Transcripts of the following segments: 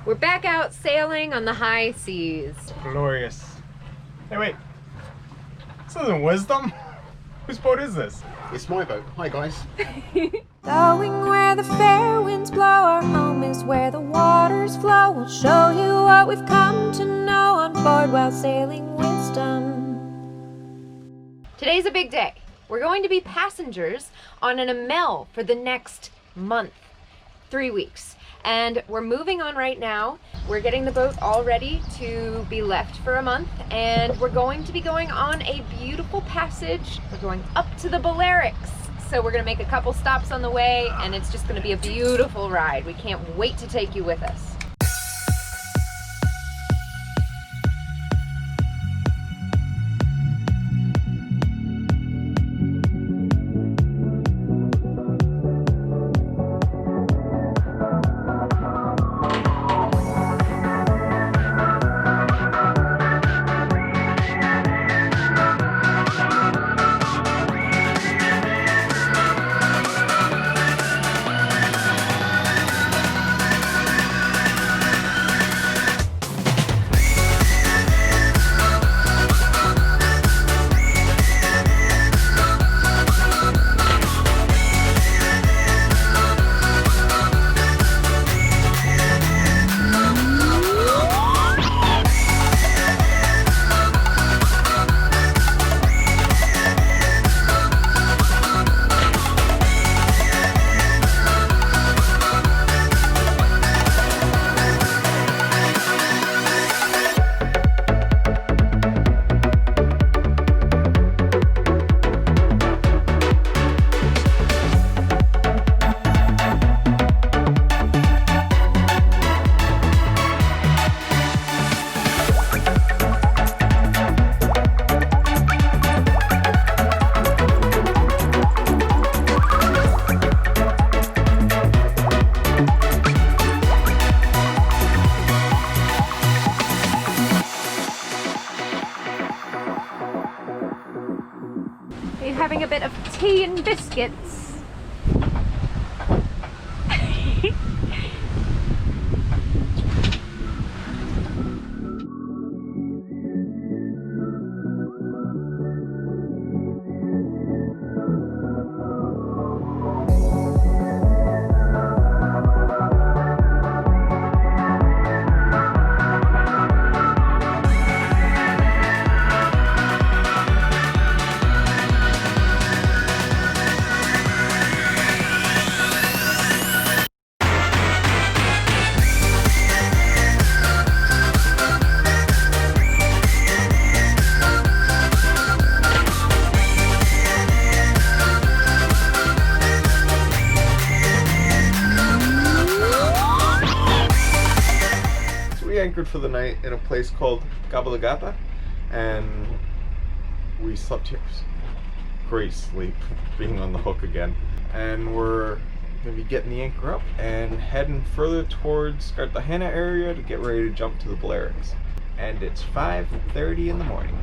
We're back out sailing on the high seas. Glorious. Hey, wait. This isn't Wisdom. Whose boat is this? It's my boat. Hi, guys. Going where the fair winds blow, our home is where the waters flow. We'll show you what we've come to know on board while sailing Wisdom. Today's a big day. We're going to be passengers on an Amel for the next month, 3 weeks. And we're moving on right now. We're getting the boat all ready to be left for a month, and we're going to be going on a beautiful passage. We're going up to the Balearics. So we're gonna make a couple stops on the way, and it's just gonna be a beautiful ride. We can't wait to take you with us. Having a bit of tea and biscuits. Anchored for the night in a place called Gabalagata, and we slept here. Great sleep, being on the hook again. And we're gonna be getting the anchor up and heading further towards Cartagena area to get ready to jump to the Balearics. And it's 5:30 in the morning.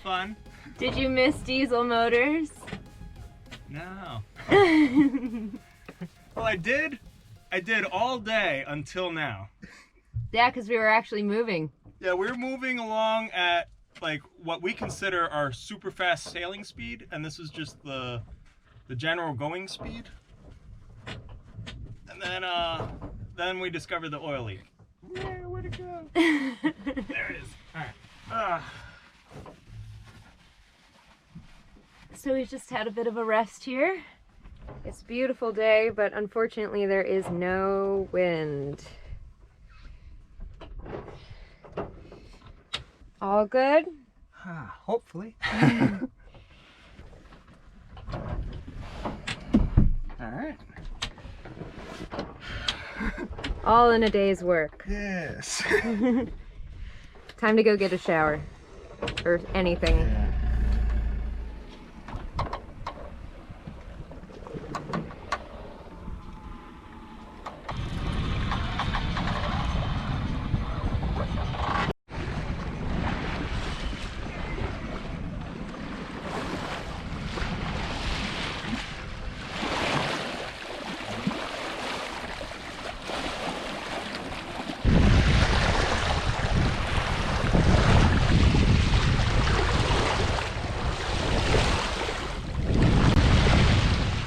Fun. Did you miss diesel motors? No. Well, I did all day until now. Yeah, because we were actually moving. Yeah, we're moving along at like what we consider our super fast sailing speed, and this is just the general going speed. And then then we discovered the oil leak. Yeah, where'd it go? There it is. All right. So we just had a bit of a rest here. It's a beautiful day, but unfortunately there is no wind. All good? Hopefully. Alright. All in a day's work. Yes. Time to go get a shower. Or anything. Yeah.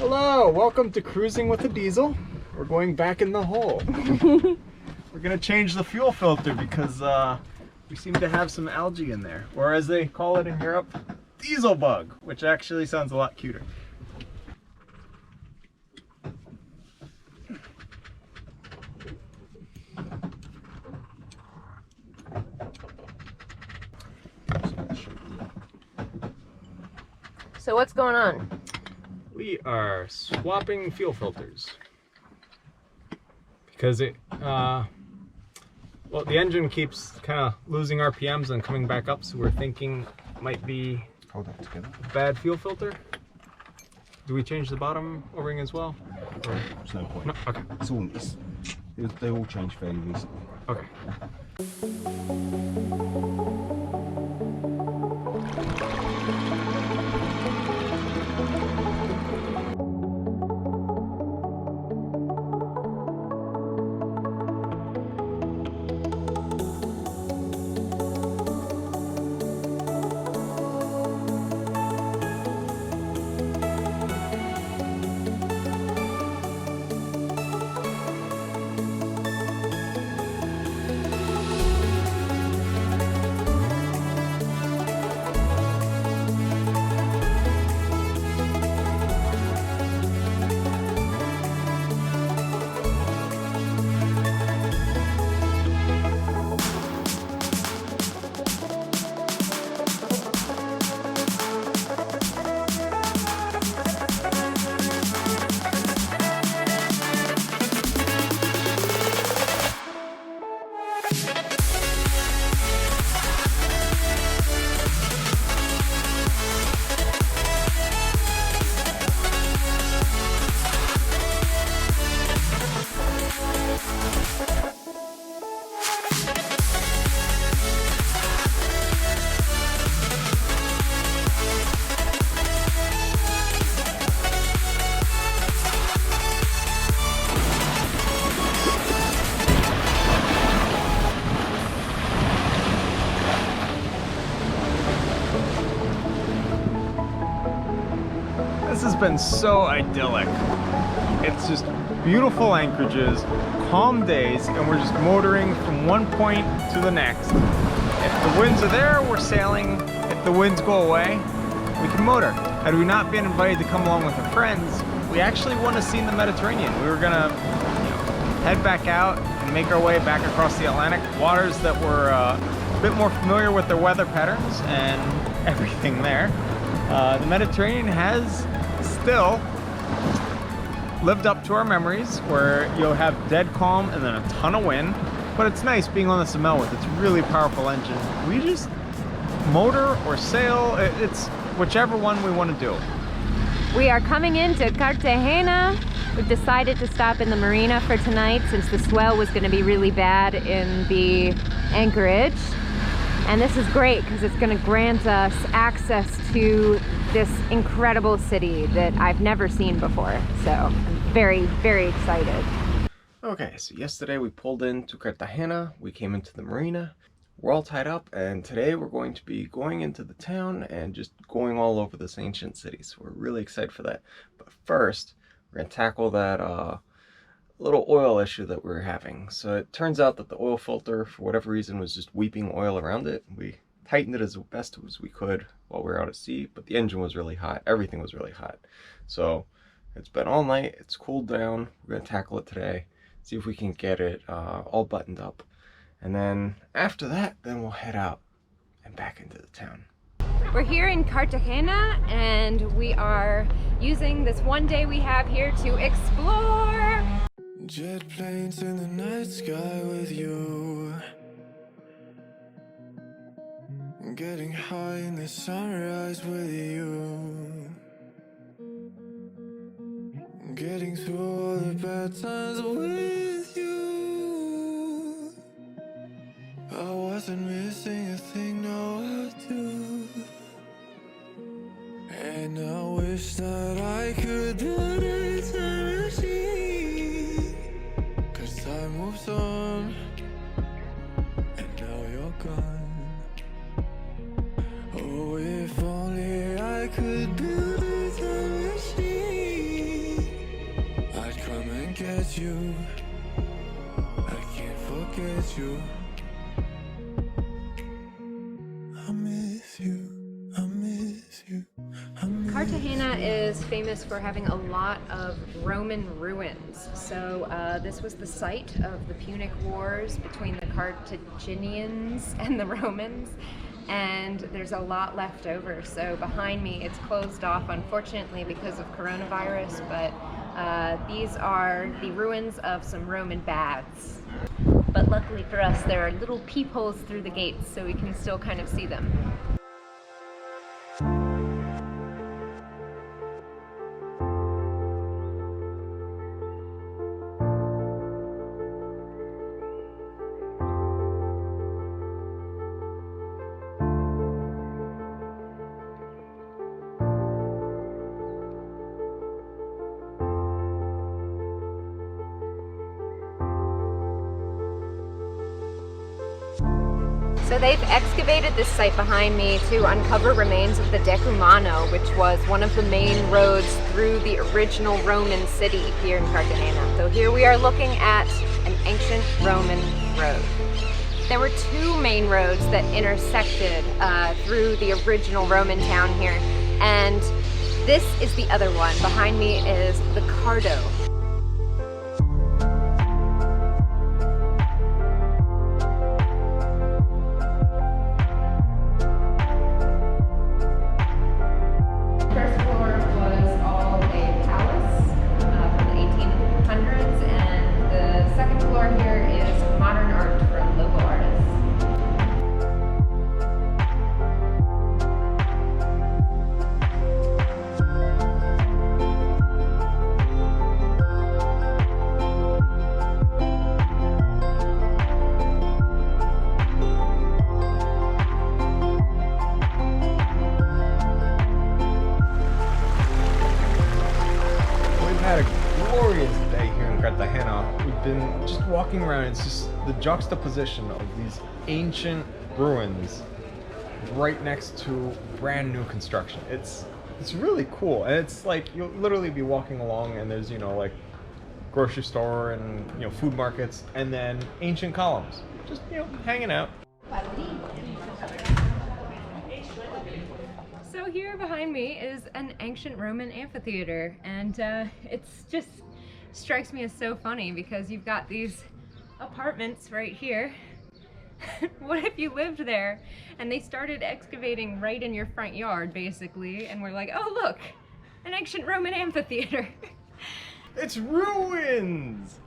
Hello, welcome to Cruising with a Diesel. We're going back in the hole. We're gonna change the fuel filter because we seem to have some algae in there, or as they call it in Europe, diesel bug, which actually sounds a lot cuter. So what's going on? We are swapping fuel filters because it well, the engine keeps kind of losing RPMs and coming back up, so we're thinking it might be Hold that together. a bad fuel filter. Do we change the bottom O-ring as well? Or... There's no point. No? Okay. They all change fairly recently. Okay. This has been so idyllic. It's just beautiful anchorages, calm days, and we're just motoring from one point to the next. If the winds are there, we're sailing. If the winds go away, we can motor. Had we not been invited to come along with our friends, we actually wouldn't have seen the Mediterranean. We were gonna, head back out and make our way back across the Atlantic, waters that were a bit more familiar with their weather patterns and everything there. The Mediterranean has still lived up to our memories, where you'll have dead calm and then a ton of wind, but it's nice being on this Amel with its really powerful engine. We just motor or sail, it's whichever one we want to do. We are coming into Cartagena. We've decided to stop in the marina for tonight since the swell was going to be really bad in the anchorage. And this is great because it's going to grant us access to this incredible city that I've never seen before. So I'm very, very excited. Okay, so yesterday we pulled into Cartagena, we came into the marina, we're all tied up, and today we're going to be going into the town and just going all over this ancient city. So we're really excited for that. But first, we're going to tackle that little oil issue that we were having. So it turns out that the oil filter, for whatever reason, was just weeping oil around it. We tightened it as best as we could while we were out at sea, but the engine was really hot. Everything was really hot. So it's been all night. It's cooled down. We're going to tackle it today, see if we can get it all buttoned up. And then after that, then we'll head out and back into the town. We're here in Cartagena and we are using this one day we have here to explore. Jet planes in the night sky with you, getting high in the sunrise with you, getting through all the bad times with you. I wasn't missing a thing, now I do. And I wish that I could build a time machine, 'cause time moves on, and now you're gone. Oh, if only I could build a time machine, I'd come and get you. I can't forget you. I miss you. I miss you. Cartagena is famous for having a lot of Roman ruins. So this was the site of the Punic Wars between the Carthaginians and the Romans, and there's a lot left over. So behind me it's closed off, unfortunately, because of coronavirus, but these are the ruins of some Roman baths. But luckily for us, there are little peepholes through the gates, so we can still kind of see them. So they've excavated this site behind me to uncover remains of the Decumano, which was one of the main roads through the original Roman city here in Cartagena. So here we are looking at an ancient Roman road. There were two main roads that intersected through the original Roman town here, and this is the other one. Behind me is the Cardo. Just walking around, it's just the juxtaposition of these ancient ruins right next to brand new construction. It's really cool, and it's like you'll literally be walking along and there's, you know, like grocery store and, you know, food markets, and then ancient columns just, you know, hanging out. So here behind me is an ancient Roman amphitheater, and it's just strikes me as so funny because you've got these apartments right here. What if you lived there and they started excavating right in your front yard, basically, and we're like, oh look, an ancient Roman amphitheater. It's ruins!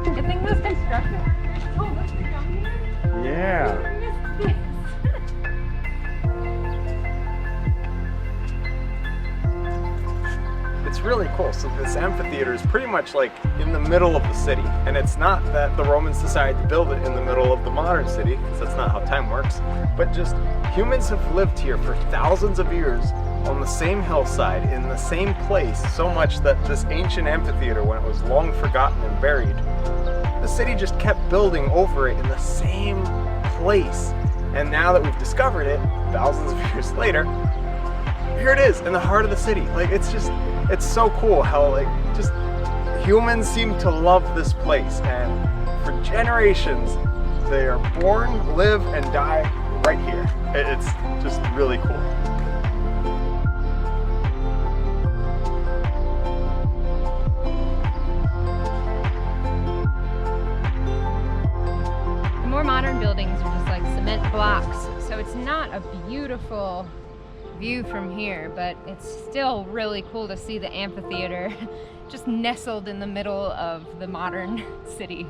Good thing this construction cool. So this amphitheater is pretty much like in the middle of the city. And it's not that the Romans decided to build it in the middle of the modern city, because that's not how time works, but just humans have lived here for thousands of years on the same hillside, in the same place, so much that this ancient amphitheater, when it was long forgotten and buried, the city just kept building over it in the same place. And now that we've discovered it, thousands of years later, here it is in the heart of the city. Like, it's so cool how, like, just humans seem to love this place, and for generations they are born, live, and die right here. It's just really cool. The more modern buildings are just like cement blocks, so it's not a beautiful view from here, but it's still really cool to see the amphitheater just nestled in the middle of the modern city.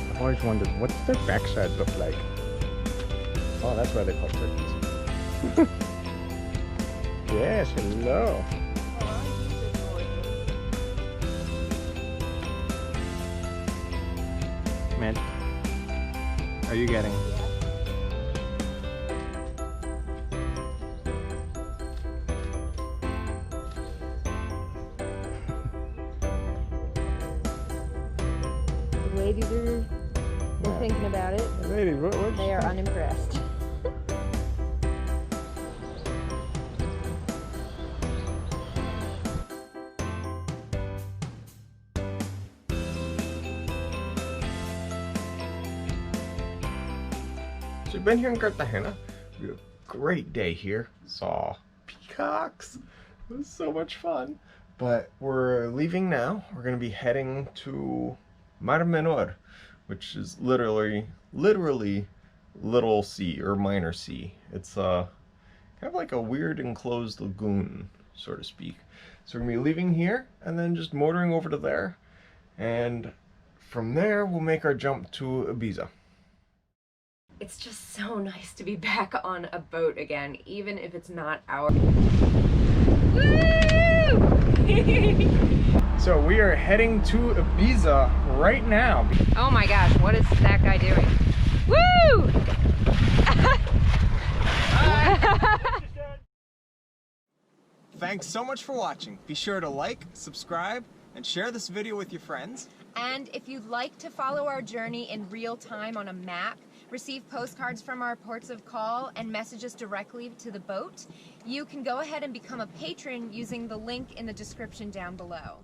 I've always wondered, what's their backside look like? Oh, that's why they call turkeys. Yes, hello. Man, are you getting? The ladies are thinking about it. Lady, what They are unimpressed. So we've been here in Cartagena. We had a great day here. Saw peacocks. It was so much fun. But we're leaving now. We're going to be heading to Mar Menor, which is literally little sea or minor sea. It's kind of like a weird enclosed lagoon, so to speak. So we're going to be leaving here and then just motoring over to there. And from there, we'll make our jump to Ibiza. It's just so nice to be back on a boat again, even if it's not our... So we are heading to Ibiza right now. Oh my gosh, what is that guy doing? Woo! Thanks so much for watching. Be sure to like, subscribe, and share this video with your friends. And if you'd like to follow our journey in real time on a map, receive postcards from our ports of call, and message us directly to the boat, you can go ahead and become a patron using the link in the description down below.